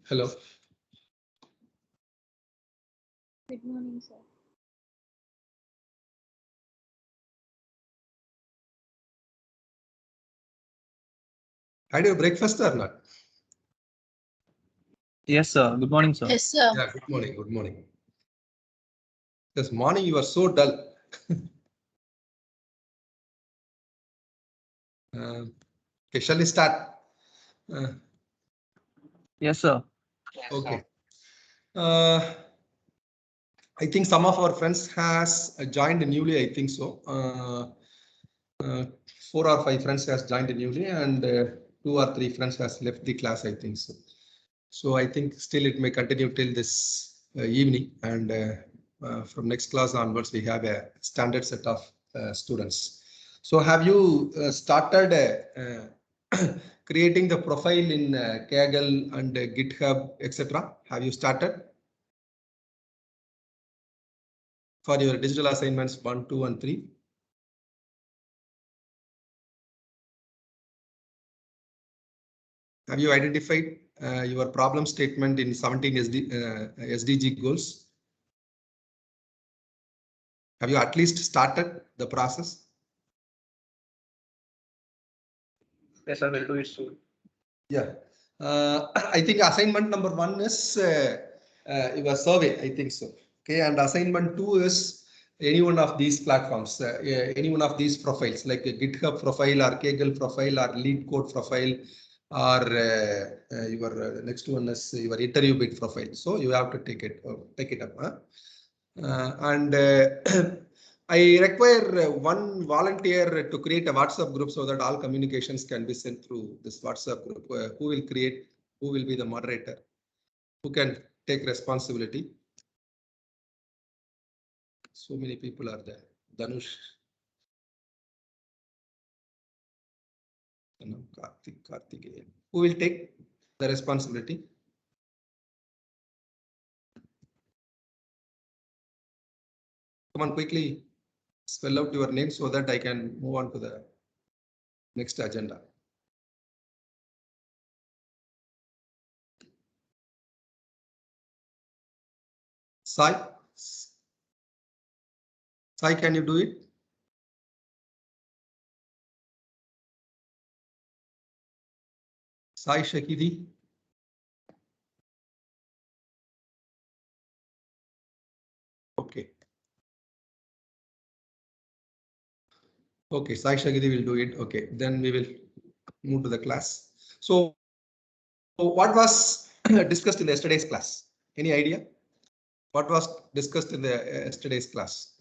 Hello. Good morning, sir. Had you breakfast or not? Yes, sir. Good morning, sir. Yes, sir. Yeah, good morning. Good morning. This morning you are so dull. Okay, shall we start? Yes, sir. Okay. I think some of our friends has joined newly. I think so. 4 or 5 friends has joined newly, and 2 or 3 friends has left the class. I think so. So I think still it may continue till this evening, and from next class onwards we have a standard set of students. So have you started creating the profile in Kaggle and GitHub, etc.? Have you started for your digital assignments 1, 2, and 3? Have you identified your problem statement in 17 SDG goals? Have you at least started the process? Yes, sir. We'll do it soon. Yeah. I think assignment number 1 is your survey. I think so. Okay. And assignment 2 is any one of these platforms, any one of these profiles like a GitHub profile or Kaggle profile or LeetCode profile, or your next one is your interview bit profile. So you have to take it up. Huh? And I require one volunteer to create a WhatsApp group so that all communications can be sent through this WhatsApp group. Who will be the moderator? Who can take responsibility? So many people are there. Danush. Karthik. Who will take the responsibility? Come on, quickly spell out your name so that I can move on to the next agenda. Sai, can you do it? Sai Shakidi. Okay. Okay, Sai Shagidi will do it. Okay, then we will move to the class. So what was discussed in yesterday's class? Any idea? What was discussed in the yesterday's class?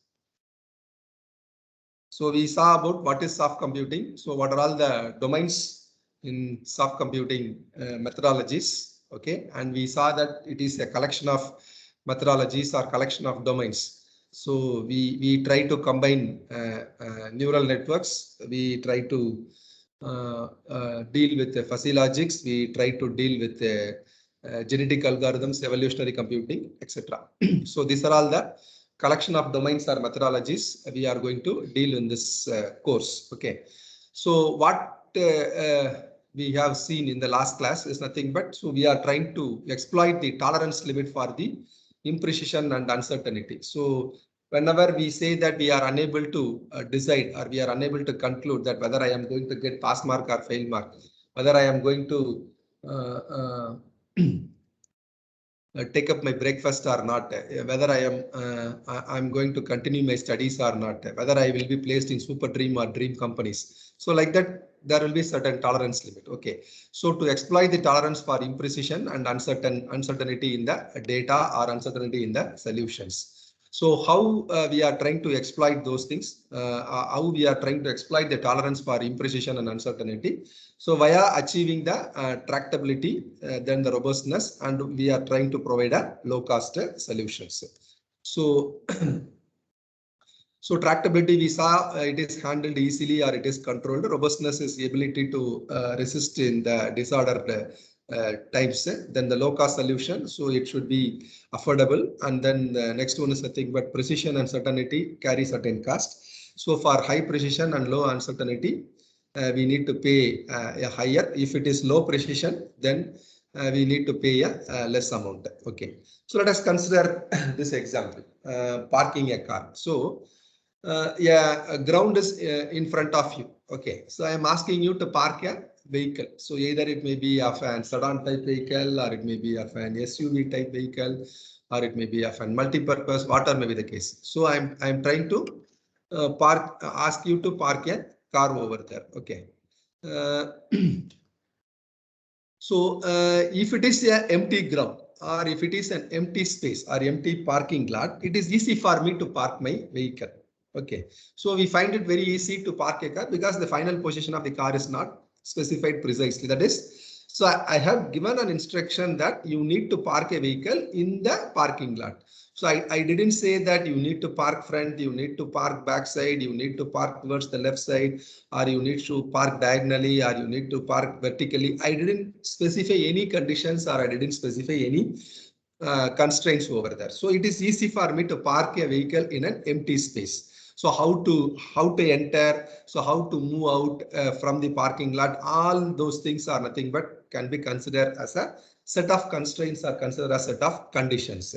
So we saw about what is soft computing. So what are all the domains in soft computing methodologies? Okay, and we saw that it is a collection of methodologies or collection of domains. So we try to combine neural networks. We try to deal with the fuzzy logics. We try to deal with genetic algorithms, evolutionary computing, etc. So these are all the collection of domains or methodologies we are going to deal in this course. Okay. So what we have seen in the last class is nothing but, so we are trying to exploit the tolerance limit for the imprecision and uncertainty. So whenever we say that we are unable to decide, or we are unable to conclude that whether I am going to get pass mark or fail mark, whether I am going to take up my breakfast or not, whether I'm going to continue my studies or not, whether I will be placed in super dream or dream companies. So like that, there will be certain tolerance limit. Okay. So to exploit the tolerance for imprecision and uncertainty in the data or uncertainty in the solutions. So how we are trying to exploit those things, how we are trying to exploit the tolerance for imprecision and uncertainty. So via achieving the tractability, then the robustness, and we are trying to provide a low cost solutions. So, so tractability we saw it is handled easily or it is controlled. Robustness is the ability to resist in the disordered types. Then the low cost solution, so it should be affordable. And then the next one is nothing but precision and certainty carry certain cost. So for high precision and low uncertainty, we need to pay a higher. If it is low precision, then we need to pay a less amount. Okay, so let us consider this example, parking a car. So yeah, a ground is in front of you. Okay, so I am asking you to park a vehicle. So either it may be of an sedan type vehicle, or it may be of an SUV type vehicle, or it may be of an multi-purpose, whatever may be the case. So I'm trying to ask you to park a car over there. Okay. So if it is an empty ground, or if it is an empty space or empty parking lot, it is easy for me to park my vehicle. Okay, so we find it very easy to park a car because the final position of the car is not specified precisely. That is, so I have given an instruction that you need to park a vehicle in the parking lot. So I didn't say that you need to park front, you need to park back side, you need to park towards the left side, or you need to park diagonally, or you need to park vertically. I didn't specify any conditions, or I didn't specify any constraints over there. So it is easy for me to park a vehicle in an empty space. So how to enter, so how to move out from the parking lot, all those things are nothing but can be considered as a set of constraints, or considered as a set of conditions.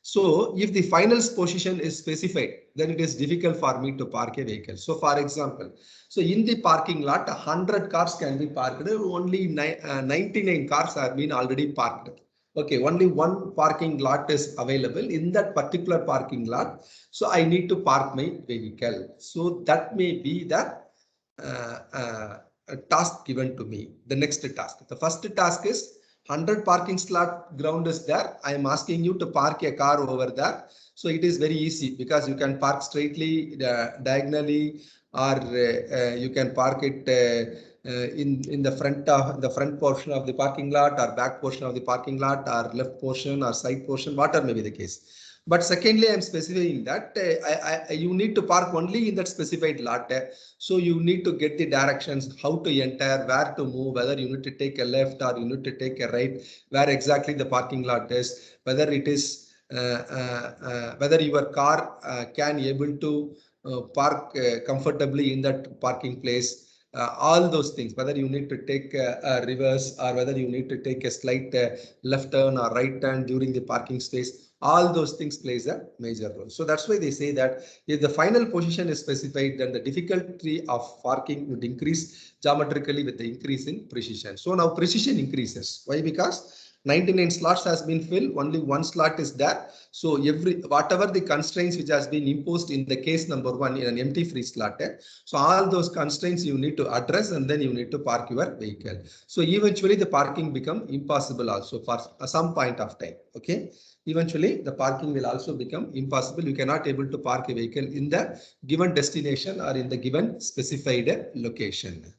So if the final position is specified, then it is difficult for me to park a vehicle. So for example, so in the parking lot, 100 cars can be parked. Only 99 cars have been already parked. Okay, only one parking lot is available in that particular parking lot. So I need to park my vehicle. So that may be the task given to me. The next task. The first task is 100 parking slot ground is there. I am asking you to park a car over there. So it is very easy because you can park straightly, diagonally, or you can park it in the front portion of the parking lot, or back portion of the parking lot, or left portion, or side portion, whatever may be the case. But secondly, I'm specifying that you need to park only in that specified lot. So you need to get the directions, how to enter, where to move, whether you need to take a left or you need to take a right, where exactly the parking lot is, whether it is whether your car can able to park comfortably in that parking place. All those things, whether you need to take a reverse, or whether you need to take a slight left turn or right turn during the parking space. All those things plays a major role. So that's why they say that if the final position is specified, then the difficulty of parking would increase geometrically with the increase in precision. So now precision increases. Why? Because 99 slots has been filled, only one slot is there. So whatever the constraints which has been imposed in the case number 1 in an empty free slot, so all those constraints you need to address, and then you need to park your vehicle. So eventually the parking become impossible also for some point of time. Okay. Eventually the parking will also become impossible. You cannot able to park a vehicle in the given destination or in the given specified location.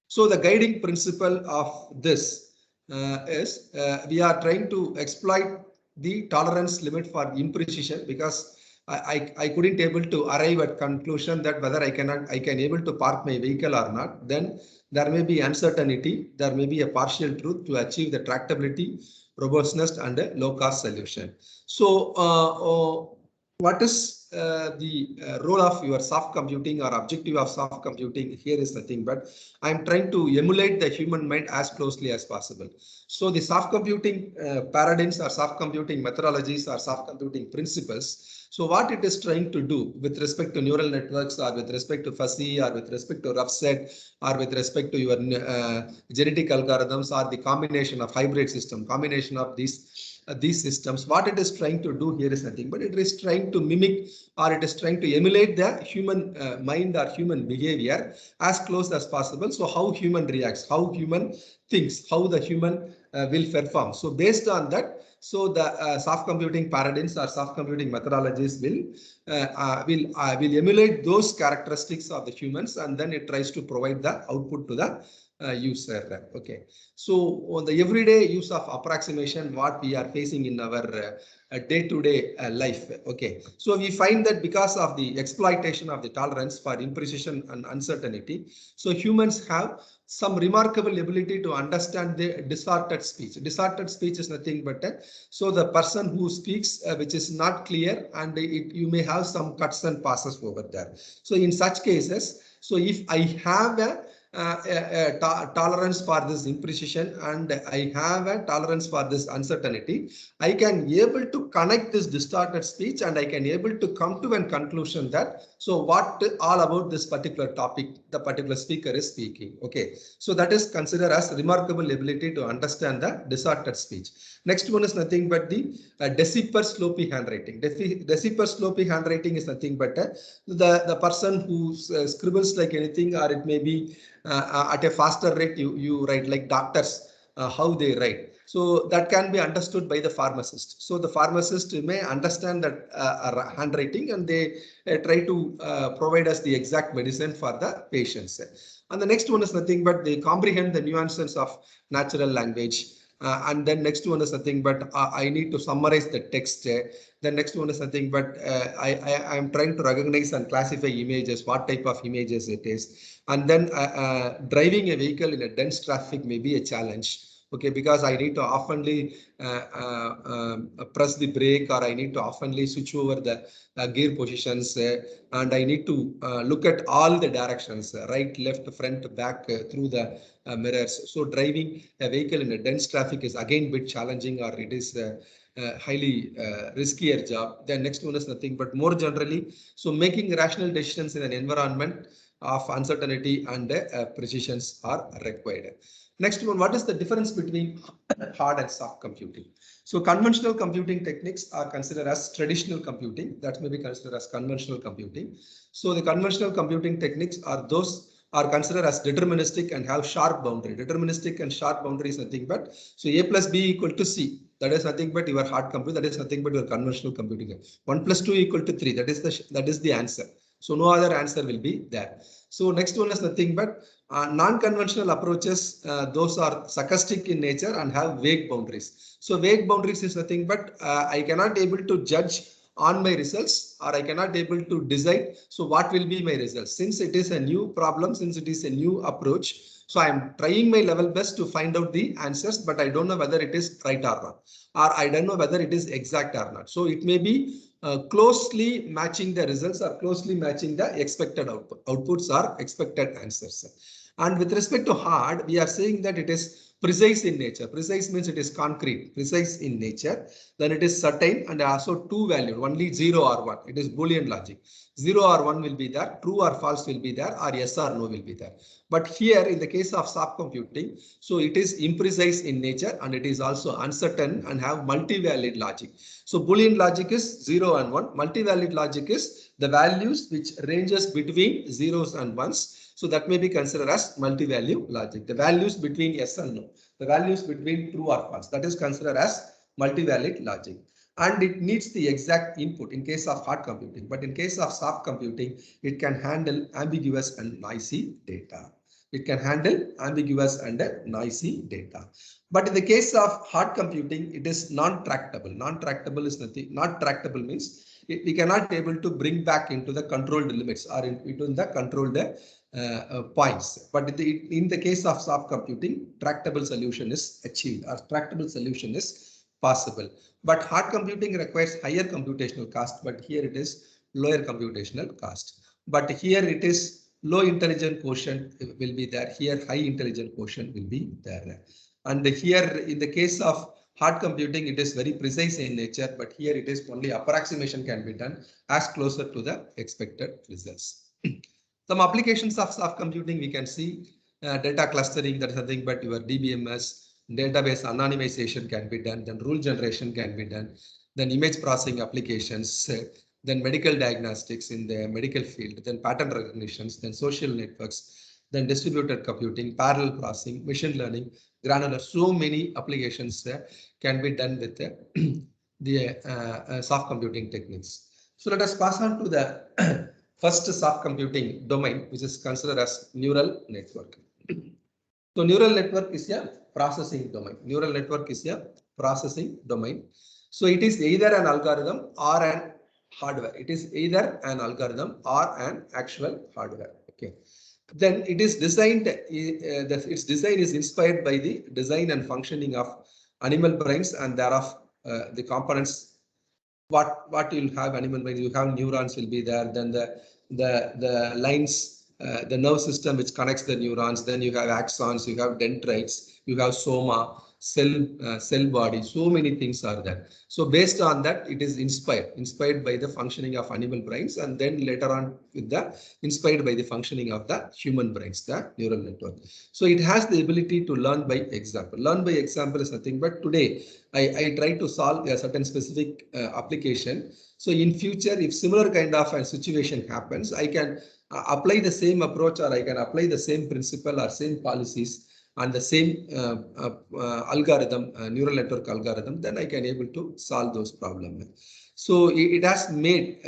So the guiding principle of this is we are trying to exploit the tolerance limit for imprecision, because I couldn't able to arrive at conclusion that whether I can able to park my vehicle or not. Then there may be uncertainty, there may be a partial truth to achieve the tractability, robustness, and a low cost solution. So what is the role of your soft computing or objective of soft computing here is nothing but I'm trying to emulate the human mind as closely as possible. So the soft computing paradigms or soft computing methodologies or soft computing principles. So what it is trying to do with respect to neural networks, or with respect to fuzzy, or with respect to rough set, or with respect to your genetic algorithms, or the combination of hybrid system, combination of these systems, what it is trying to do here is nothing but it is trying to mimic, or it is trying to emulate the human mind or human behavior as close as possible. So how human reacts, how human thinks, how the human will perform. So based on that, so the soft computing paradigms or soft computing methodologies will emulate those characteristics of the humans, and then it tries to provide the output to the user. Okay, so on the everyday use of approximation, what we are facing in our day-to-day life. Okay, so we find that because of the exploitation of the tolerance for imprecision and uncertainty, so humans have some remarkable ability to understand the distorted speech. Distorted speech is nothing but so the person who speaks which is not clear, and you may have some cuts and passes over there. So in such cases, so if I have tolerance for this imprecision and I have a tolerance for this uncertainty, I can able to connect this distorted speech and I can able to come to a conclusion that so what all about this particular topic the particular speaker is speaking. Okay, so that is considered as remarkable ability to understand the distorted speech. Next one is nothing but the Decipher Sloppy handwriting. Decipher Sloppy handwriting is nothing but the person who scribbles like anything, or it may be at a faster rate. You write like doctors how they write. So that can be understood by the pharmacist. So the pharmacist may understand that handwriting and they try to provide us the exact medicine for the patients. And the next one is nothing but they comprehend the nuances of natural language. And then next one is nothing but I need to summarize the text. The next one is nothing but I am trying to recognize and classify images, what type of images it is. And then driving a vehicle in a dense traffic may be a challenge. Okay, because I need to oftenly press the brake, or I need to oftenly switch over the gear positions, and I need to look at all the directions, right, left, front, back, through the mirrors. So driving a vehicle in a dense traffic is again a bit challenging, or it is highly riskier job. The next one is nothing but more generally, so making rational decisions in an environment of uncertainty and precisions are required. Next one, what is the difference between hard and soft computing? So conventional computing techniques are considered as traditional computing. That may be considered as conventional computing. So the conventional computing techniques are those are considered as deterministic and have sharp boundary. Deterministic and sharp boundary is nothing but, so A plus B equal to C. That is nothing but your hard computing. That is nothing but your conventional computing. 1 plus 2 equal to 3. That is the answer. So no other answer will be there. So next one is nothing but non-conventional approaches. Those are sarcastic in nature and have vague boundaries. So vague boundaries is nothing but I cannot able to judge on my results, or I cannot able to decide. So what will be my results? Since it is a new problem, since it is a new approach, so I am trying my level best to find out the answers, but I don't know whether it is right or wrong, or I don't know whether it is exact or not. So it may be closely matching the results or closely matching the expected outputs or expected answers. And with respect to hard, we are saying that it is precise in nature. Precise means it is concrete, precise in nature. Then it is certain and also two valued, only 0 or 1. It is Boolean logic. 0 or 1 will be there, true or false will be there, or yes or no will be there. But here in the case of soft computing, so it is imprecise in nature and it is also uncertain and have multi-valid logic. So Boolean logic is 0 and 1. Multi-valid logic is the values which ranges between zeros and ones. So that may be considered as multi-value logic. The values between yes and no, the values between true or false, that is considered as multi-valid logic. And it needs the exact input in case of hard computing. But in case of soft computing, it can handle ambiguous and noisy data. It can handle ambiguous and noisy data. But in the case of hard computing, it is non-tractable. Non-tractable is nothing. Not tractable means we cannot able to bring back into the controlled limits or into the controlled points. But in the case of soft computing, tractable solution is achieved or tractable solution is possible. But hard computing requires higher computational cost, but here it is lower computational cost. But here it is low intelligent quotient will be there. Here high intelligent quotient will be there. And here in the case of hard computing, it is very precise in nature, but here it is only approximation can be done as closer to the expected results. Some applications of soft computing we can see data clustering, that is nothing but your DBMS, database anonymization can be done, then rule generation can be done, then image processing applications, then medical diagnostics in the medical field, then pattern recognitions, then social networks, then distributed computing, parallel processing, machine learning, granular. So many applications can be done with the soft computing techniques. So let us pass on to the first soft computing domain, which is considered as neural network. So neural network is a processing domain. Neural network is a processing domain. So it is either an algorithm or an hardware. It is either an algorithm or an actual hardware. Okay. Then it is designed, its design is inspired by the design and functioning of animal brains and thereof the components. What you'll have animal brains, you have neurons will be there, then the lines the nerve system which connects the neurons. Then you have axons, you have dendrites, you have soma, cell body. So many things are there. So based on that, it is inspired by the functioning of animal brains, and then later on with the inspired by the functioning of the human brains, the neural network. So it has the ability to learn by example. Learn by example is nothing but today I try to solve a certain specific application. So in future, if similar kind of a situation happens, I can apply the same approach, or I can apply the same principle or same policies and the same algorithm, neural network algorithm, then I can able to solve those problems. So it has made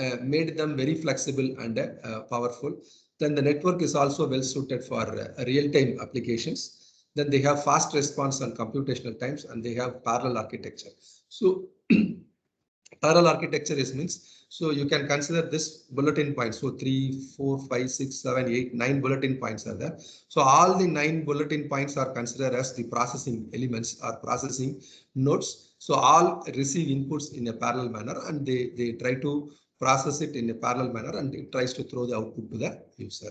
them very flexible and powerful. Then the network is also well suited for real-time applications. Then they have fast response on computational times, and they have parallel architecture. So parallel architecture means, so you can consider this bulletin points. So 3, 4, 5, 6, 7, 8, 9 bulletin points are there. So all the 9 bulletin points are considered as the processing elements or processing nodes. So all receive inputs in a parallel manner, and they try to process it in a parallel manner, and it tries to throw the output to the user.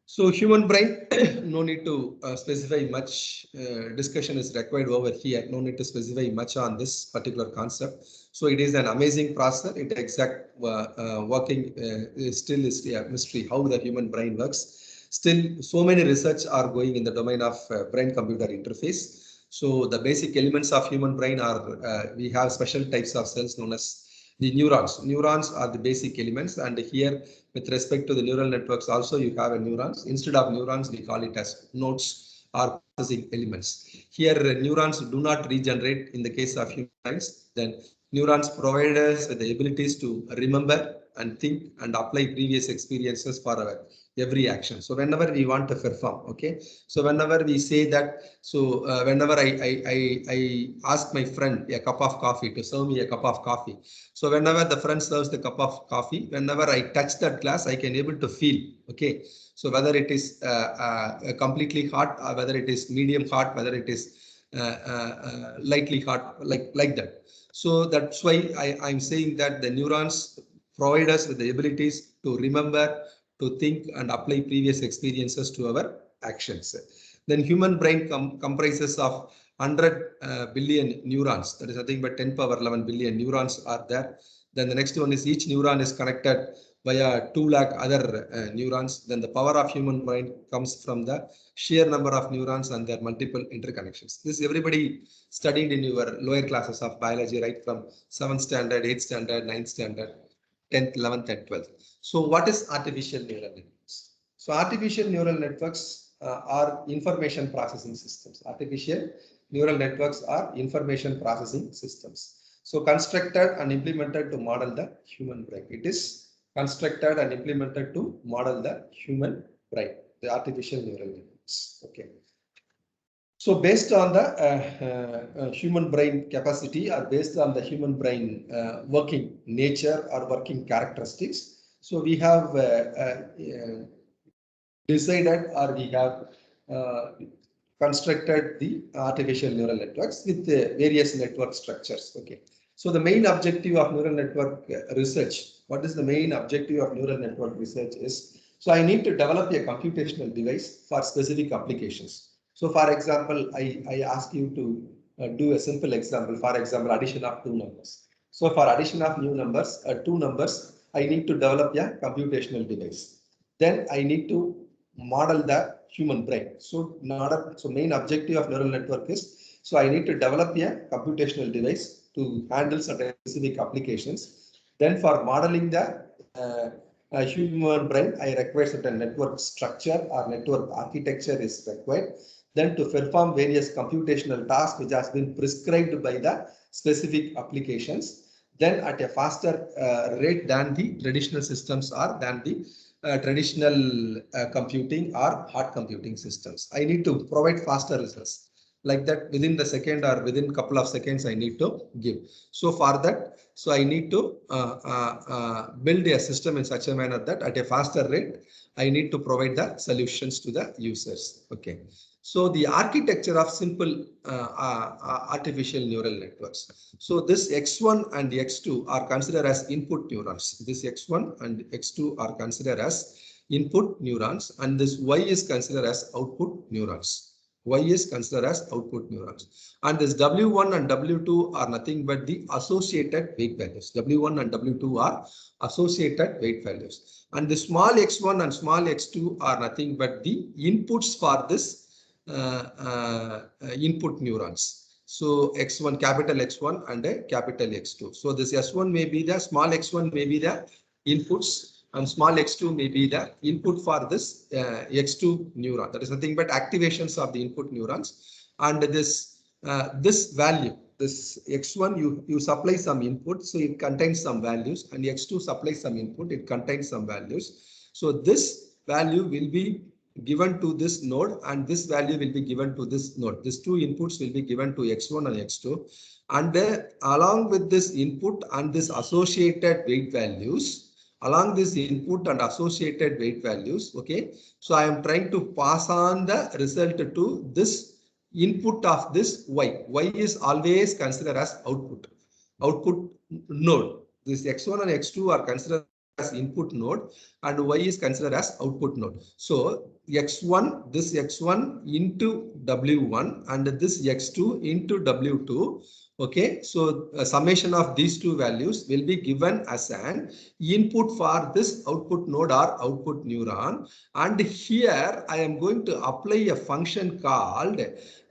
So human brain, no need to specify much. Discussion is required over here. No need to specify much on this particular concept. So it is an amazing processor. It exact working still is a mystery how the human brain works. Still, so many research are going in the domain of brain-computer interface. So the basic elements of human brain are we have special types of cells known as the neurons. Neurons are the basic elements, and here with respect to the neural networks also you have a neurons. Instead of neurons, we call it as nodes or processing elements. Here neurons do not regenerate in the case of humans. Then neurons provide us with the abilities to remember and think and apply previous experiences for our every action. So whenever we want to perform, okay. So whenever we say that, so whenever I ask my friend a cup of coffee to serve me a cup of coffee. So whenever the friend serves the cup of coffee, whenever I touch that glass, I can able to feel, okay. So whether it is completely hot, or whether it is medium hot, whether it is lightly hot, like that. So that's why I'm saying that the neurons provide us with the abilities to remember, to think and apply previous experiences to our actions. Then human brain comprises of 100 billion neurons. That is nothing but 10 power 11 billion neurons are there. Then the next one is each neuron is connected via 2 lakh other neurons. Then the power of human brain comes from the sheer number of neurons and their multiple interconnections. This everybody studied in your lower classes of biology, right from 7th standard, 8th standard, 9th standard, 10th, 11th, and 12th. So what is artificial neural networks? So artificial neural networks are information processing systems. Artificial neural networks are information processing systems. So constructed and implemented to model the human brain. It is constructed and implemented to model the human brain, the artificial neural networks. Okay. So based on the human brain capacity, or based on the human brain working nature or working characteristics, so we have decided, or we have constructed the artificial neural networks with various network structures. Okay. So the main objective of neural network research, what is the main objective of neural network research is, so I need to develop a computational device for specific applications. So for example, I ask you to do a simple example, for example, addition of 2 numbers. So for addition of new numbers, 2 numbers, I need to develop a computational device. Then I need to model the human brain. So main objective of neural network is, so I need to develop a computational device to handle certain specific applications. Then for modeling the human brain, I require certain network structure or network architecture is required. Then to perform various computational tasks which has been prescribed by the specific applications, then at a faster rate than the traditional systems or than the traditional computing or hard computing systems. I need to provide faster results. Like that, within the second or within couple of seconds, I need to give. So for that, so I need to build a system in such a manner that at a faster rate, I need to provide the solutions to the users. Okay. So the architecture of simple artificial neural networks. So this X1 and X2 are considered as input neurons. This X1 and X2 are considered as input neurons, and this Y is considered as output neurons. Y is considered as output neurons. And this W1 and W2 are nothing but the associated weight values. W1 and W2 are associated weight values. And the small x1 and small x2 are nothing but the inputs for this input neurons. So x1, capital X1 and a capital X2. So this S1 may be the small x1 may be the inputs, and small x2 may be the input for this x2 neuron. That is nothing but activations of the input neurons. And this this value, this x1, you supply some input, so it contains some values, and x2 supplies some input, it contains some values. So this value will be given to this node, and this value will be given to this node. These two inputs will be given to x1 and x2, and along with this input and this associated weight values, along this input and associated weight values, okay, so I am trying to pass on the result to this input of this y. Y is always considered as output node. This x1 and x2 are considered as input node, and y is considered as output node. So x1, this x1 into w1, and this x2 into w2. Okay, so a summation of these two values will be given as an input for this output node or output neuron. And here I am going to apply a function called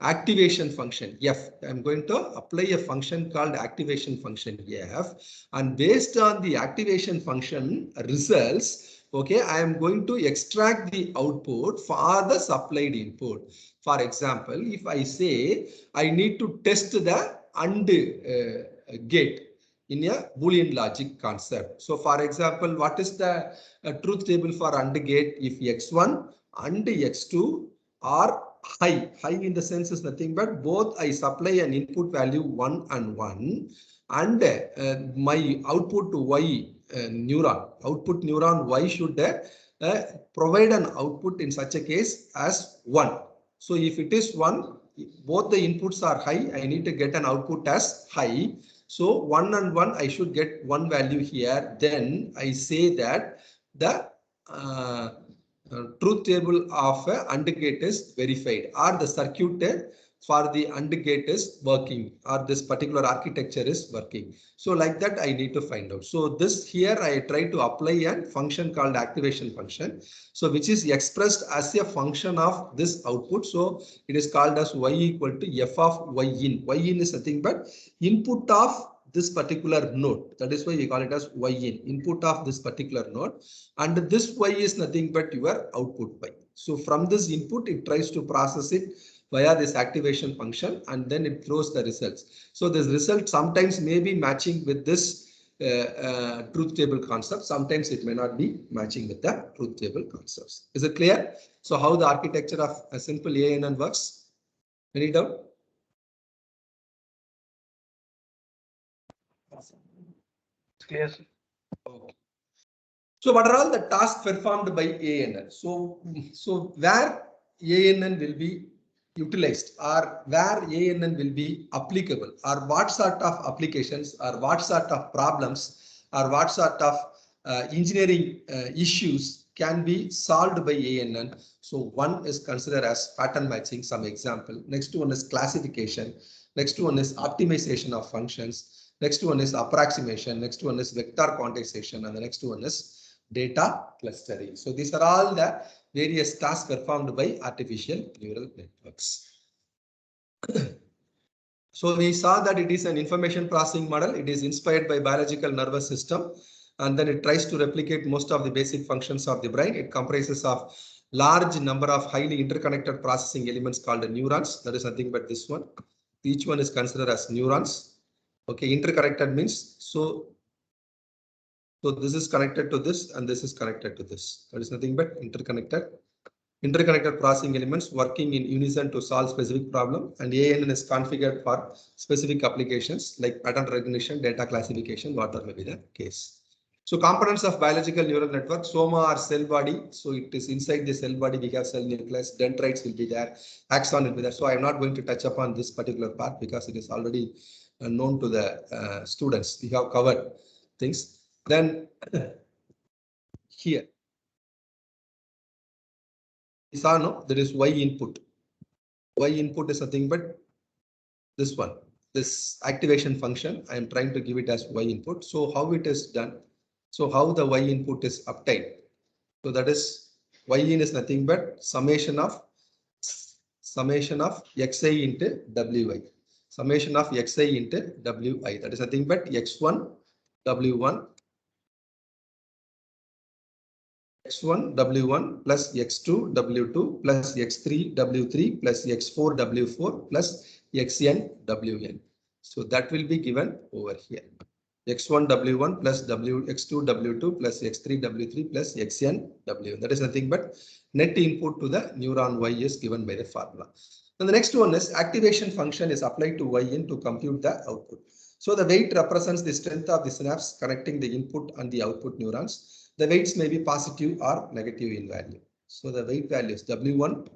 activation function F. I am going to apply a function called activation function F, and based on the activation function results, okay, I am going to extract the output for the supplied input. For example, if I say I need to test the AND gate in a Boolean logic concept. So for example, what is the truth table for AND gate? If x1 and x2 are high in the sense is nothing but both I supply an input value 1 and 1, and my output y output neuron y should provide an output in such a case as 1. So if it is 1, both the inputs are high, I need to get an output as high. So 1 and 1, I should get one value here. Then I say that the truth table of AND gate is verified, or the circuit for the AND gate is working, or this particular architecture is working. So like that I need to find out. So this here I try to apply a function called activation function, so which is expressed as a function of this output. So it is called as y equal to f of y in. Y in is nothing but input of this particular node. That is why we call it as y in, input of this particular node, and this y is nothing but your output y. So from this input it tries to process it via this activation function, and then it throws the results. So this result sometimes may be matching with this truth table concept. Sometimes it may not be matching with the truth table concepts. Is it clear? So how the architecture of a simple ANN works? Any doubt? It's clear, sir. Okay. So what are all the tasks performed by ANN? So where ANN will be utilized, or where ANN will be applicable, or what sort of applications, or what sort of problems, or what sort of engineering issues can be solved by ANN. So one is considered as pattern matching, some example. Next one is classification. Next one is optimization of functions. Next one is approximation. Next one is vector quantization, and the next one is data clustering. So these are all the various tasks performed by artificial neural networks. So we saw that it is an information processing model. It is inspired by biological nervous system, and then it tries to replicate most of the basic functions of the brain. It comprises of large number of highly interconnected processing elements called neurons. That is nothing but this one. Each one is considered as neurons. Okay, interconnected means so this is connected to this, and this is connected to this. That is nothing but interconnected processing elements working in unison to solve specific problem, and ANN is configured for specific applications like pattern recognition, data classification, whatever may be the case. So components of biological neural network, soma are cell body. So it is inside the cell body, we have cell nucleus, dendrites will be there, axon will be there. So I'm not going to touch upon this particular part because it is already known to the students. We have covered things. Then here, you saw no, there is Y input. Y input is nothing but this one, this activation function. I am trying to give it as Y input. So how it is done? So how the Y input is obtained? So that is Y in is nothing but summation of Xi into Wi. Summation of Xi into Wi. That is nothing but X1 W1 W1 plus X2 W2 plus X3 W3 plus X4 W4 plus Xn Wn. So that will be given over here. X1 W1 plus X2 W2 plus X3 W3 plus Xn W1. That is nothing but net input to the neuron Y is given by the formula. And the next one is activation function is applied to Y in to compute the output. So the weight represents the strength of the synapse connecting the input and the output neurons. The weights may be positive or negative in value. So the weight values W1,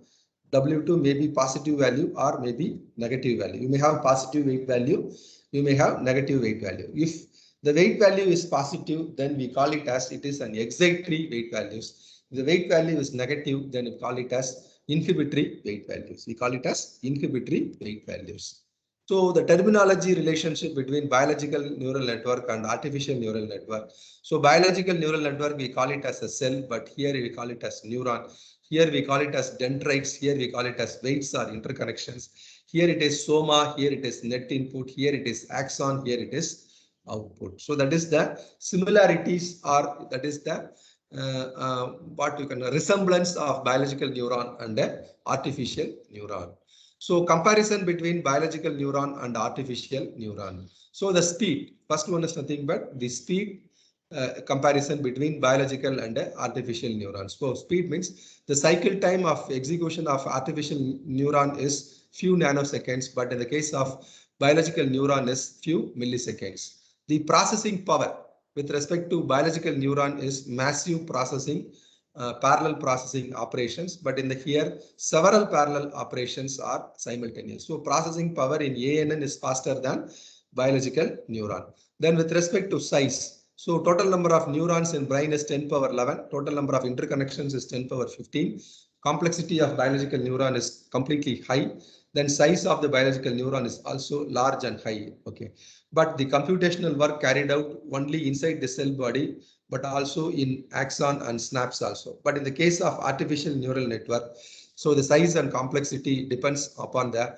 W2 may be positive value or maybe negative value. You may have positive weight value, you may have negative weight value. If the weight value is positive, then we call it as it is an excitatory weight values. If the weight value is negative, then we call it as inhibitory weight values. We call it as inhibitory weight values. So the terminology relationship between biological neural network and artificial neural network. So biological neural network, we call it as a cell, but here we call it as neuron. Here we call it as dendrites. Here we call it as weights or interconnections. Here it is soma. Here it is net input. Here it is axon. Here it is output. So that is the similarities, or that is the what you can resemblance of biological neuron and artificial neuron. So comparison between biological neuron and artificial neuron. So the speed, first one is nothing but the speed comparison between biological and artificial neurons. So speed means the cycle time of execution of artificial neuron is few nanoseconds, but in the case of biological neuron is few milliseconds. The processing power with respect to biological neuron is massive processing, parallel processing operations, but in the here several parallel operations are simultaneous. So processing power in ANN is faster than biological neuron. Then with respect to size, so total number of neurons in brain is 10 power 11. Total number of interconnections is 10 power 15. Complexity of biological neuron is completely high. Then size of the biological neuron is also large and high. Okay, but the computational work carried out only inside the cell body, but also in axon and synapse also. But in the case of artificial neural network, so the size and complexity depends upon the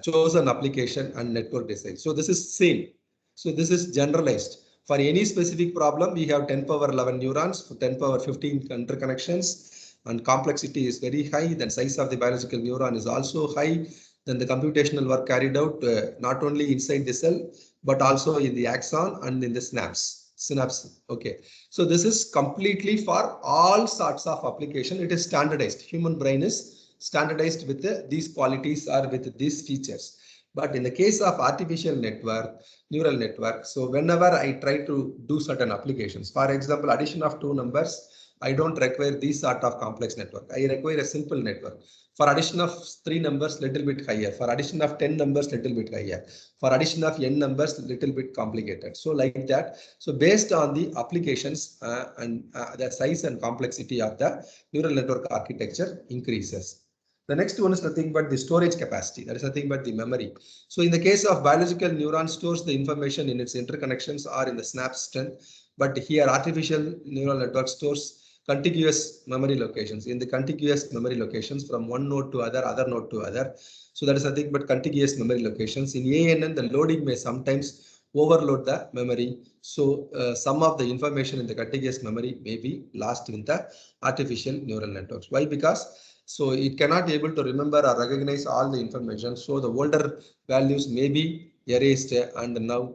chosen application and network design. So this is same. So this is generalized. For any specific problem, we have 10 power 11 neurons, 10 power 15 interconnections, and complexity is very high. Then size of the biological neuron is also high. Then the computational work carried out not only inside the cell, but also in the axon and in the synapse. Okay, so this is completely for all sorts of application. It is standardized. Human brain is standardized with these qualities or with these features. But in the case of artificial network, neural network, so whenever I try to do certain applications, for example, addition of two numbers, I don't require these sort of complex network. I require a simple network. For addition of 3 numbers, little bit higher. For addition of 10 numbers, little bit higher. For addition of n numbers, little bit complicated. So like that. So based on the applications and the size and complexity of the neural network architecture increases. The next one is nothing but the storage capacity. That is nothing but the memory. So in the case of biological neuron stores the information in its interconnections or in the synapse strength. But here artificial neural network stores contiguous memory locations. In the contiguous memory locations from one node to other node to other. So that is nothing but contiguous memory locations. In ANN, the loading may sometimes overload the memory. So some of the information in the contiguous memory may be lost in the artificial neural networks. Why? Because so it cannot be able to remember or recognize all the information. So the older values may be erased and now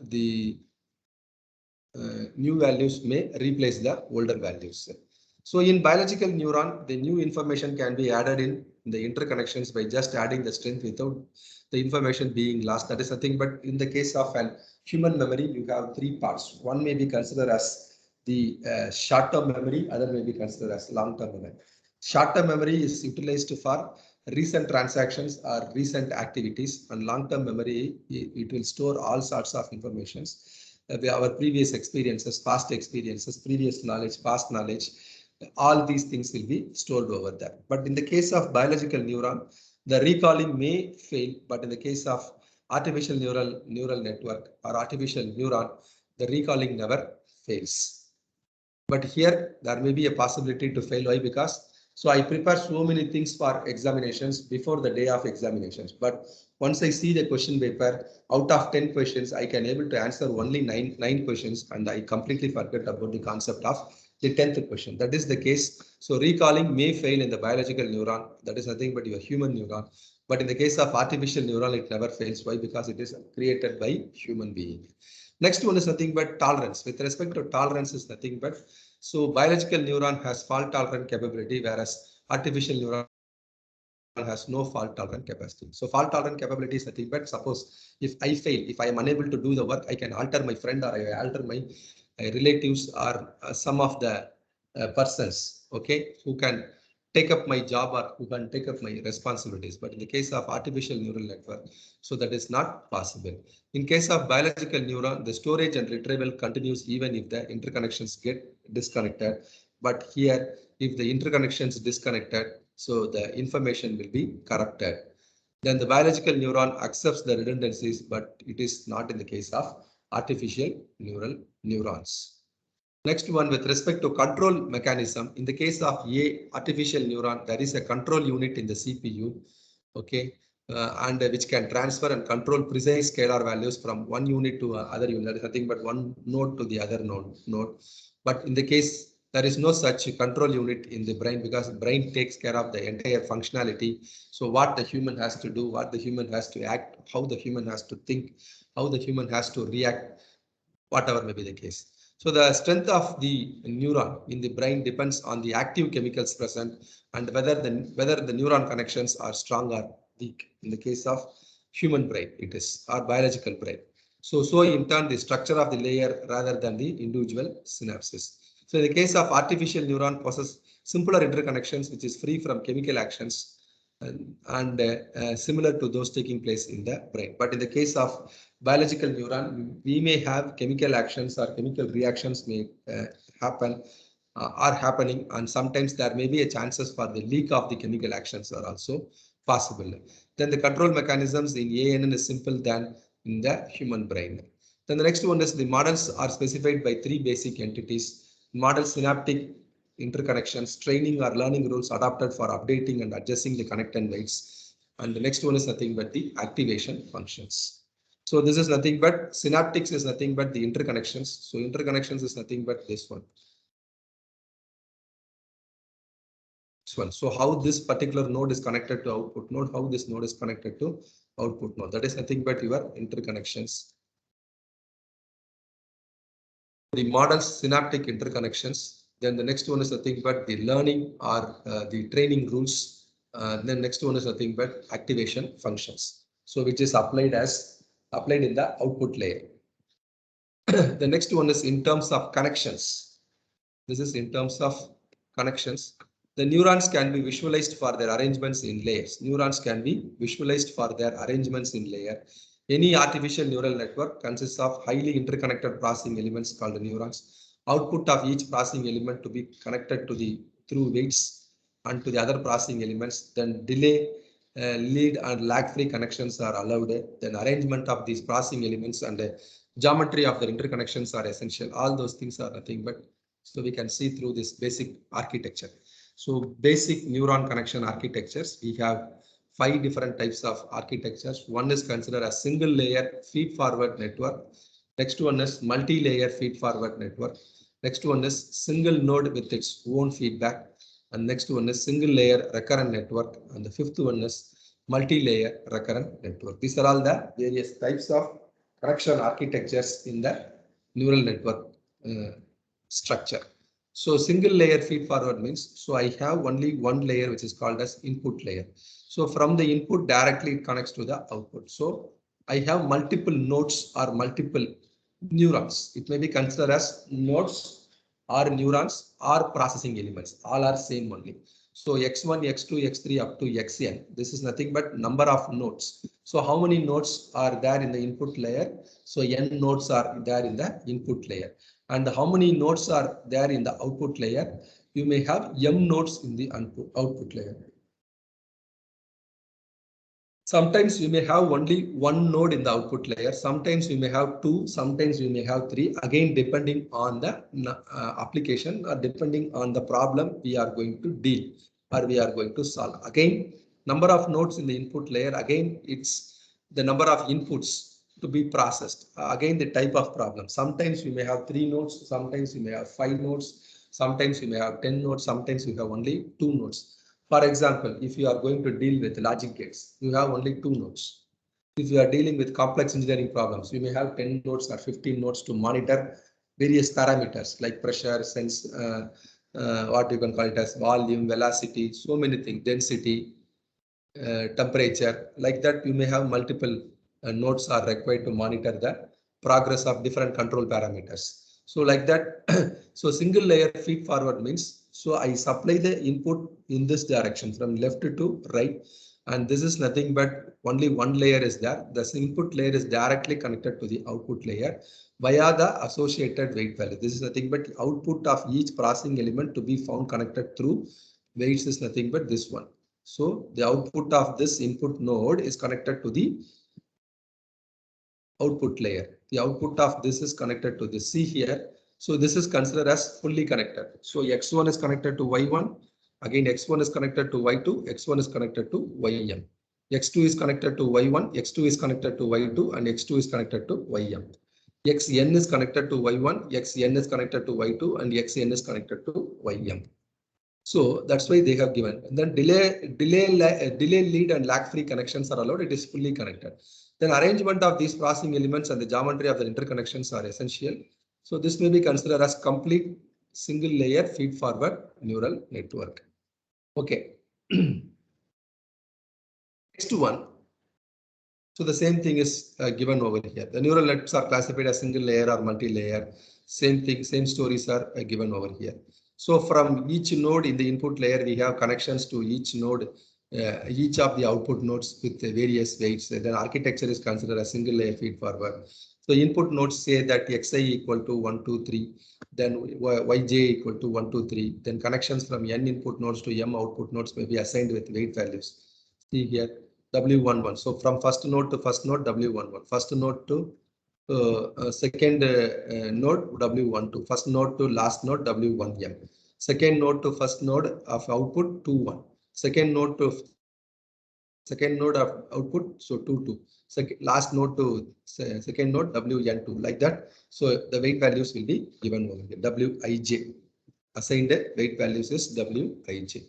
the new values may replace the older values. So in biological neuron, the new information can be added in in the interconnections by just adding the strength without the information being lost. That is nothing but in the case of an human memory, you have three parts. One may be considered as the short-term memory, other may be considered as long-term memory. Short-term memory is utilized for recent transactions or recent activities, and long-term memory, it will store all sorts of informations. Our previous experiences, past experiences, previous knowledge, past knowledge, all these things will be stored over there. But in the case of biological neuron, the recalling may fail, but in the case of artificial neural network or artificial neuron, the recalling never fails. But here there may be a possibility to fail. Why? Because so I prepare so many things for examinations before the day of examinations. But once I see the question paper, out of 10 questions, I can able to answer only nine questions, and I completely forget about the concept of the 10th question. That is the case. So recalling may fail in the biological neuron. That is nothing but your human neuron. But in the case of artificial neuron, it never fails. Why? Because it is created by human being. Next one is nothing but tolerance. With respect to tolerance is nothing but, so biological neuron has fault tolerant capability, whereas artificial neuron has no fault tolerant capacity. So fault tolerant capability is nothing but, suppose if I fail, if I am unable to do the work, I can alter my friend or I alter my relatives or some of the persons, okay, who can take up my job or who can take up my responsibilities. But in the case of artificial neural network, so that is not possible. In case of biological neuron, the storage and retrieval continues even if the interconnections get disconnected. But here, if the interconnections disconnected, so the information will be corrupted. Then the biological neuron accepts the redundancies, but it is not in the case of artificial neural neurons. Next one, with respect to control mechanism, in the case of a artificial neuron, there is a control unit in the CPU, okay, and which can transfer and control precise scalar values from one unit to other unit. That is nothing but one node to the other node. But in the case, there is no such control unit in the brain, because the brain takes care of the entire functionality. So what the human has to do, what the human has to act, how the human has to think, how the human has to react, whatever may be the case. So the strength of the neuron in the brain depends on the active chemicals present and whether the neuron connections are strong or weak. In the case of human brain, it is our biological brain. So in turn, the structure of the layer rather than the individual synapses. So in the case of artificial neuron, possess simpler interconnections which is free from chemical actions and similar to those taking place in the brain. But in the case of biological neuron, we may have chemical actions or chemical reactions may happen are happening, and sometimes there may be a chances for the leak of the chemical actions are also possible. Then the control mechanisms in ANN is simple than in the human brain. Then the next one is the models are specified by three basic entities: model synaptic interconnections, training or learning rules adopted for updating and adjusting the connected weights. And the next one is nothing but the activation functions. So this is nothing but synaptics is nothing but the interconnections. So interconnections is nothing but this one. This one. So how this particular node is connected to output node, how this node is connected to output node. That is nothing but your interconnections. The models synaptic interconnections. Then the next one is nothing but the learning or the training rules. Then next one is nothing but activation functions. So which is applied in the output layer. The next one is in terms of connections. This is in terms of connections. The neurons can be visualized for their arrangements in layers. Neurons can be visualized for their arrangements in layer. Any artificial neural network consists of highly interconnected processing elements called neurons. Output of each processing element to be connected to the through weights and to the other processing elements. Then delay, lead and lag-free connections are allowed. Then arrangement of these processing elements and geometry of the interconnections are essential. All those things are nothing but, so we can see through this basic architecture. So basic neuron connection architectures, we have 5 different types of architectures. One is considered a single layer feed forward network. Next one is multi-layer feed forward network. Next one is single node with its own feedback. And next one is single layer recurrent network. And the fifth one is multi-layer recurrent network. These are all the various types of connection architectures in the neural network structure. So single layer feed forward means, so I have only one layer which is called as input layer. So from the input directly it connects to the output. So I have multiple nodes or multiple neurons. It may be considered as nodes or neurons or processing elements. All are same only. So x1, x2, x3 up to xn. This is nothing but number of nodes. So how many nodes are there in the input layer? So n nodes are there in the input layer. And how many nodes are there in the output layer? You may have m nodes in the output layer. Sometimes you may have only one node in the output layer. Sometimes you may have two, sometimes you may have three, again, depending on the application or depending on the problem we are going to deal or we are going to solve. Again, number of nodes in the input layer, again, it's the number of inputs to be processed. Again, the type of problem. Sometimes you may have 3 nodes, sometimes you may have 5 nodes, sometimes you may have 10 nodes, sometimes you have only 2 nodes. For example, if you are going to deal with logic gates, you have only 2 nodes. If you are dealing with complex engineering problems, you may have 10 nodes or 15 nodes to monitor various parameters like pressure, sense, what you can call it as volume, velocity, so many things, density, temperature. Like that, you may have multiple nodes are required to monitor the progress of different control parameters. So like that, so single layer feed forward means, so I supply the input in this direction from left to right. And this is nothing but only one layer is there. The input layer is directly connected to the output layer via the associated weight value. This is nothing but the output of each processing element to be found connected through weights is nothing but this one. So the output of this input node is connected to the output layer. The output of this is connected to this. See here. So this is considered as fully connected. So x1 is connected to y1. Again, x1 is connected to y2. x1 is connected to ym. x2 is connected to y1. x2 is connected to y2, and x2 is connected to ym. xn is connected to y1. xn is connected to y2, and xn is connected to ym. So that's why they have given. And then delay lead and lag free connections are allowed. It is fully connected. Then arrangement of these processing elements and the geometry of the interconnections are essential. So this may be considered as complete single layer feed forward neural network. Okay. Next one. So the same thing is given over here. The neural nets are classified as single layer or multi-layer. Same thing, same stories are given over here. So from each node in the input layer, we have connections to each node, each of the output nodes with various weights. Then architecture is considered a single layer feed forward. So input nodes say that xi equal to 1, 2, 3, then yj equal to 1, 2, 3. Then connections from n input nodes to m output nodes may be assigned with weight values. See here. W11. So from first node to first node, W11. First node to second node, W12. First node to last node, W1M. Second node to first node of output, 2, 1. Second node to second node of output, so 2, 2. Last node to second node, WN2. Like that. So the weight values will be given over here. Wij. Assigned weight values is Wij.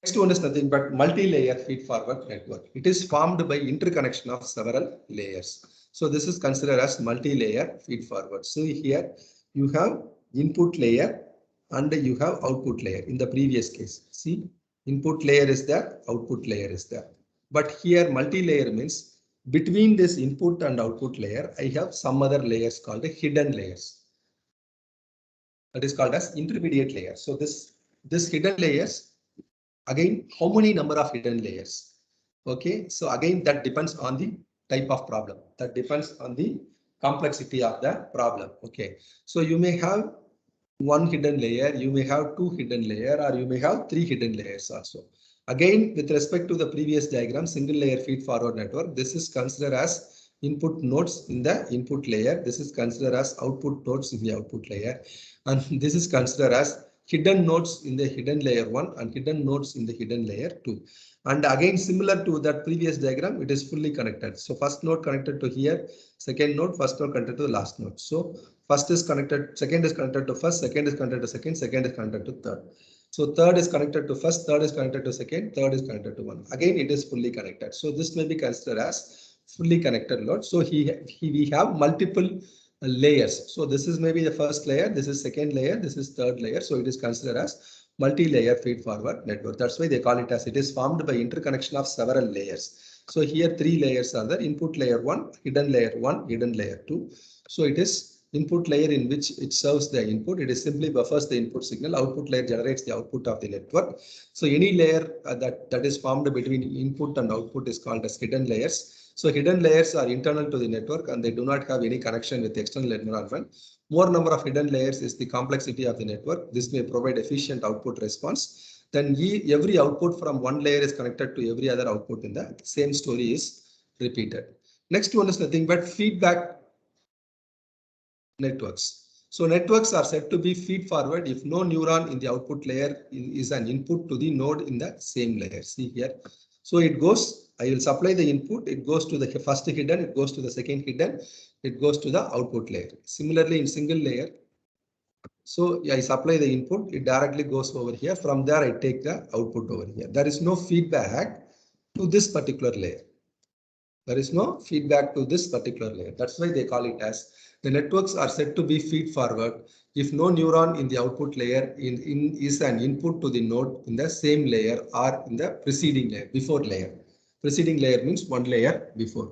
Next one is nothing but multi-layer feed-forward network. It is formed by interconnection of several layers. So this is considered as multi-layer feed-forward. So here you have input layer and you have output layer in the previous case. See, input layer is there, output layer is there. But here multi-layer means between this input and output layer, I have some other layers called the hidden layers. That is called as intermediate layer. So this hidden layers, again, how many number of hidden layers? Okay, so again, that depends on the type of problem. That depends on the complexity of the problem. Okay, so you may have one hidden layer, you may have two hidden layer, or you may have three hidden layers also. Again, with respect to the previous diagram, single layer feed forward network, this is considered as input nodes in the input layer. This is considered as output nodes in the output layer. And this is considered as hidden nodes in the hidden layer 1 and hidden nodes in the hidden layer 2. And again, similar to that previous diagram, it is fully connected. So first node connected to here, second node, first node connected to the last node. So first is connected, second is connected to first, second is connected to second, second is connected to third. So third is connected to first, third is connected to second, third is connected to one. Again, it is fully connected. So this may be considered as fully connected node. So we have multiple layers. So this is maybe the first layer, this is second layer, this is third layer. So it is considered as multi-layer feed-forward network. That's why they call it as it is formed by interconnection of several layers. So here 3 layers are there: input layer 1, hidden layer 1, hidden layer 2. So it is input layer in which it serves the input. It is simply buffers the input signal. Output layer generates the output of the network. So any layer that is formed between input and output is called as hidden layers. So hidden layers are internal to the network and they do not have any connection with the external environment. More number of hidden layers is the complexity of the network. This may provide efficient output response. Then every output from one layer is connected to every other output in the same story is repeated. Next one is nothing but feedback networks. So networks are said to be feed forward if no neuron in the output layer is an input to the node in the same layer. See here. So it goes, I will supply the input, it goes to the first hidden, it goes to the second hidden, it goes to the output layer. Similarly in single layer, so I supply the input, it directly goes over here. From there, I take the output over here. There is no feedback to this particular layer. There is no feedback to this particular layer. That's why they call it as the networks are said to be feed forward if no neuron in the output layer is an input to the node in the same layer or in the preceding layer, before layer. Preceding layer means one layer before.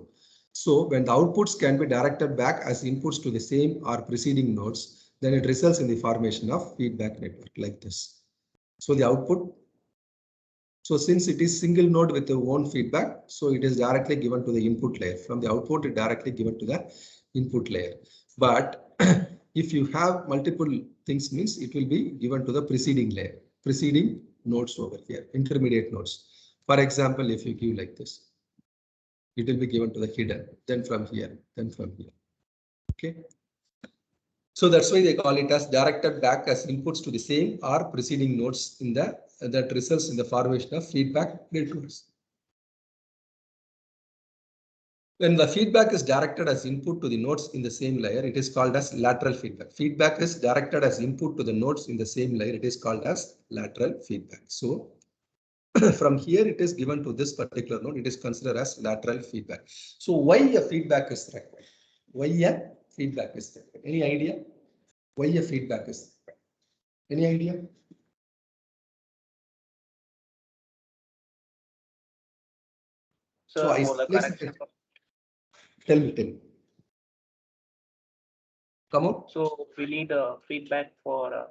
So when the outputs can be directed back as inputs to the same or preceding nodes, then it results in the formation of feedback network like this. So the output, so since it is single node with the own feedback, so it is directly given to the input layer. From the output, it directly given to the input layer. But if you have multiple things, means it will be given to the preceding layer, preceding nodes over here, intermediate nodes. For example, if you give like this, it will be given to the hidden, then from here, then from here. Okay. So that's why they call it as directed back as inputs to the same or preceding nodes in the that results in the formation of feedback networks. When the feedback is directed as input to the nodes in the same layer, it is called as lateral feedback. Feedback is directed as input to the nodes in the same layer. It is called as lateral feedback. So from here, it is given to this particular node. It is considered as lateral feedback. So why a feedback is required? Why a feedback is required? Any idea? Why a feedback is required? Any idea? So for the correction. Tell me. Come on. So we need feedback for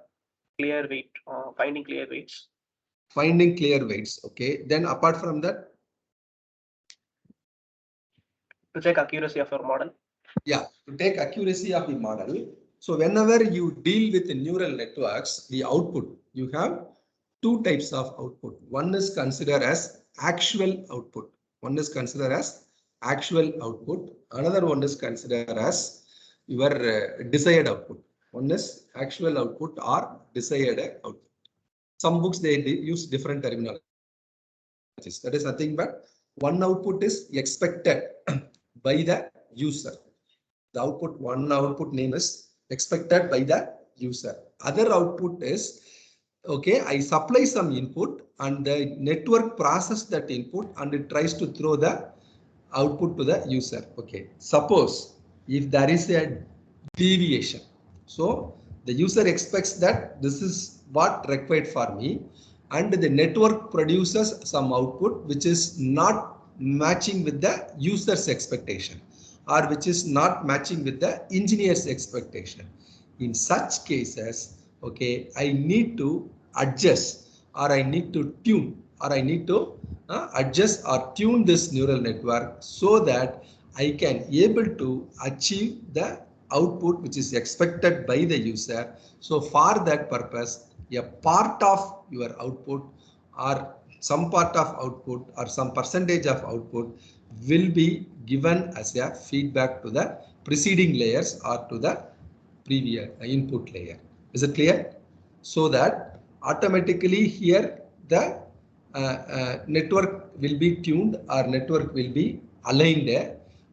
clear weight, finding clear weights. Finding clear weights. Okay. Then apart from that, to check accuracy of your model. Yeah, to take accuracy of the model. So whenever you deal with the neural networks, the output, you have two types of output. One is considered as actual output. One is considered as actual output. Another one is considered as your desired output. One is actual output or desired output. Some books they use different terminologies. That is nothing but one output is expected by the user. The output, one output name is expected by the user. Other output is, okay, I supply some input and the network process that input and it tries to throw the output to the user. Okay, suppose if there is a deviation, so the user expects that this is what required for me, and the network produces some output which is not matching with the user's expectation, or which is not matching with the engineer's expectation. In such cases, okay, I need to adjust, or I need to tune, or I need to adjust or tune this neural network so that I can able to achieve the output which is expected by the user. So for that purpose, a part of your output or some part of output or some percentage of output will be given as a feedback to the preceding layers or to the previous input layer. Is it clear? So that automatically here the network will be tuned or network will be aligned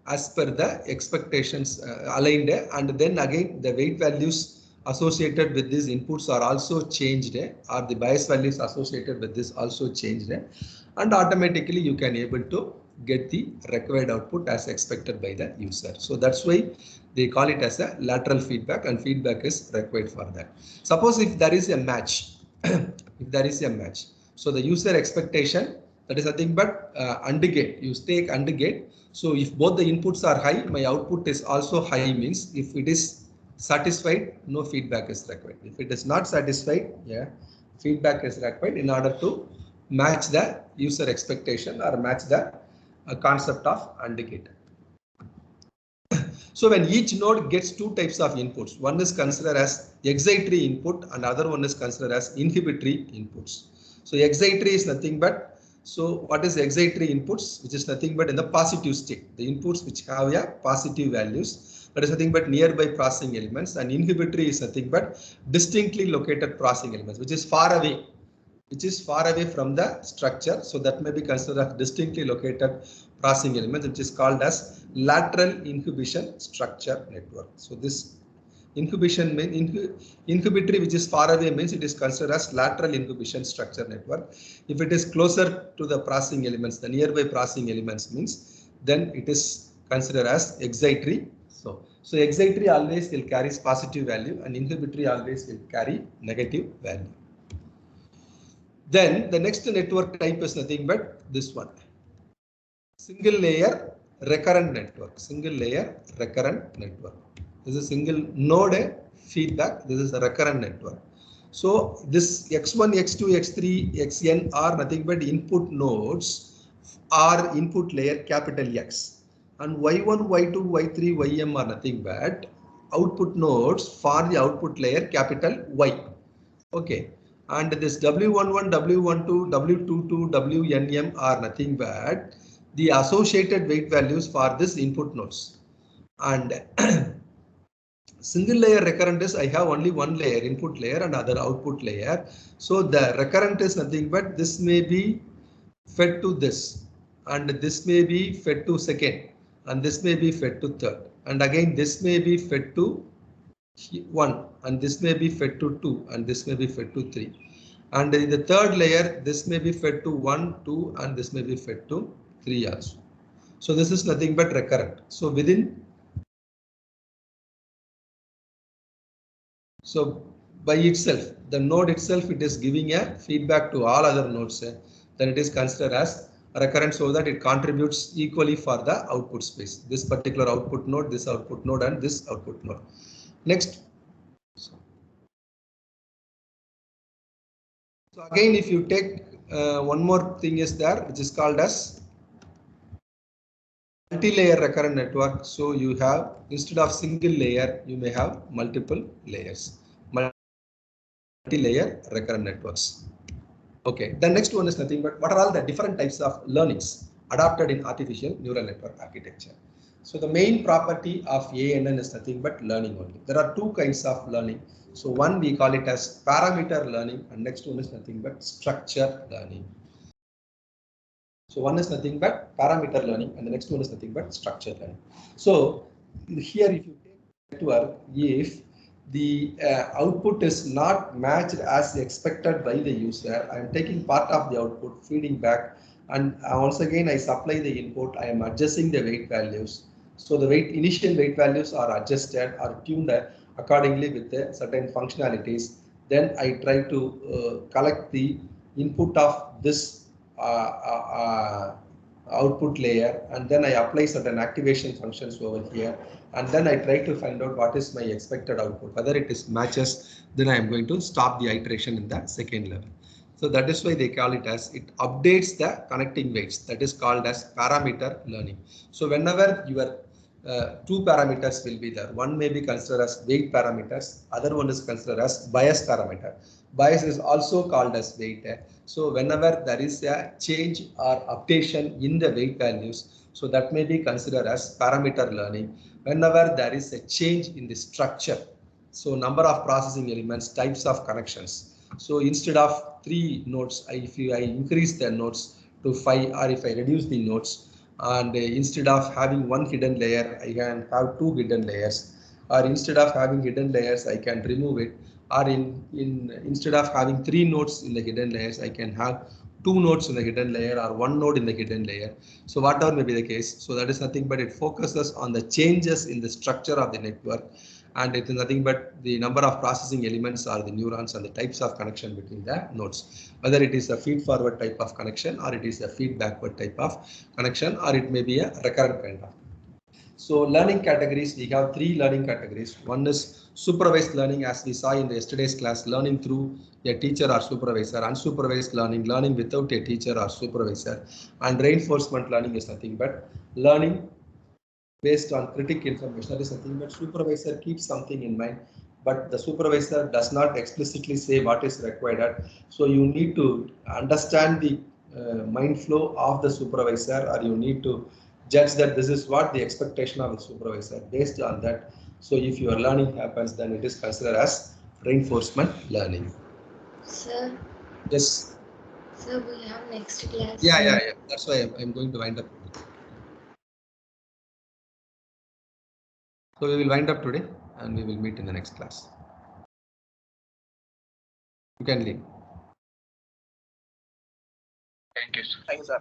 as per the expectations aligned, and then again the weight values associated with these inputs are also changed, or the bias values associated with this also changed, and automatically you can able to get the required output as expected by the user. So that's why they call it as a lateral feedback, and feedback is required for that. Suppose if there is a match, if there is a match, so the user expectation, that is nothing but AND gate. You take AND gate. So if both the inputs are high, my output is also high, means if it is satisfied, no feedback is required. If it is not satisfied, yeah, feedback is required in order to match the user expectation or match the concept of AND gate. So when each node gets two types of inputs, one is considered as excitatory input and other one is considered as inhibitory inputs. So excitatory is nothing but, so what is excitatory inputs, which is nothing but in the positive state, the inputs which have a positive values, that is nothing but nearby processing elements, and inhibitory is nothing but distinctly located processing elements, which is far away from the structure. So that may be considered as distinctly located processing elements, which is called as lateral inhibition structure network. So this inhibition means inhibitory, which is far away, means it is considered as lateral inhibition structure network. If it is closer to the processing elements, the nearby processing elements, means then it is considered as excitatory. So excitatory always will carry positive value and inhibitory always will carry negative value. Then the next network type is nothing but this one, single layer recurrent network. Single layer recurrent network. This is a single node feedback. This is a recurrent network. So this X1, X2, X3, Xn are nothing but input nodes or input layer capital X, and Y1, Y2, Y3, Ym are nothing but output nodes for the output layer capital Y. Okay. And this W11, W12, W22, Wnm are nothing but the associated weight values for this input nodes. And single layer recurrent is I have only one layer, input layer and other output layer. So the recurrent is nothing but this may be fed to this, and this may be fed to second, and this may be fed to third, and again this may be fed to 1, and this may be fed to 2, and this may be fed to 3. And in the third layer, this may be fed to 1, 2, and this may be fed to 3 also. So this is nothing but recurrent. So by itself, the node itself, it is giving a feedback to all other nodes. Then it is considered as recurrent, so that it contributes equally for the output space. This particular output node, this output node, and this output node. Next. So again, if you take one more thing is there, which is called as multi-layer recurrent network. So you have, instead of single layer, you may have multiple layers. Multi-layer recurrent networks. Okay, the next one is nothing but what are all the different types of learnings adopted in artificial neural network architecture. So the main property of ANN is nothing but learning only. There are two kinds of learning. So one we call it as parameter learning, and next one is nothing but structure learning. So one is nothing but parameter learning and the next one is nothing but structure learning. So here if you take network, if the output is not matched as expected by the user, I am taking part of the output, feeding back, and once again I supply the input, I am adjusting the weight values. So the initial weight values are adjusted or tuned accordingly with certain functionalities. Then I try to collect the input of this output layer, and then I apply certain activation functions over here, and then I try to find out what is my expected output. Whether it is matches, then I am going to stop the iteration in the second level. So that is why they call it as, it updates the connecting weights. That is called as parameter learning. So whenever your two parameters will be there, one may be considered as weight parameters, other one is considered as bias parameter. Bias is also called as weight. So whenever there is a change or updation in the weight values, so that may be considered as parameter learning. Whenever there is a change in the structure, so number of processing elements, types of connections. So instead of 3 nodes, if I increase the nodes to 5, or if I reduce the nodes, and instead of having one hidden layer, I can have 2 hidden layers, or instead of having hidden layers, I can remove it, or instead of having 3 nodes in the hidden layers, I can have two nodes in the hidden layer or one node in the hidden layer. So whatever may be the case, so that is nothing but it focuses on the changes in the structure of the network, and it is nothing but the number of processing elements or the neurons and the types of connection between the nodes, whether it is a feed forward type of connection or it is a feed backward type of connection, or it may be a recurrent kind of. So learning categories, we have three learning categories. One is supervised learning, as we saw in the yesterday's class, learning through a teacher or supervisor. Unsupervised learning, learning without a teacher or supervisor. And reinforcement learning is nothing but learning based on critic information. That is nothing but supervisor keeps something in mind, but the supervisor does not explicitly say what is required. So you need to understand the mind flow of the supervisor, or you need to judge that this is what the expectation of the supervisor. Based on that, so if your learning happens, then it is considered as reinforcement learning. Sir. Yes. Sir, we have next class. Yeah. That's why I'm going to wind up. So we will wind up today and we will meet in the next class. You can leave. Thank you, sir. Thank you, sir.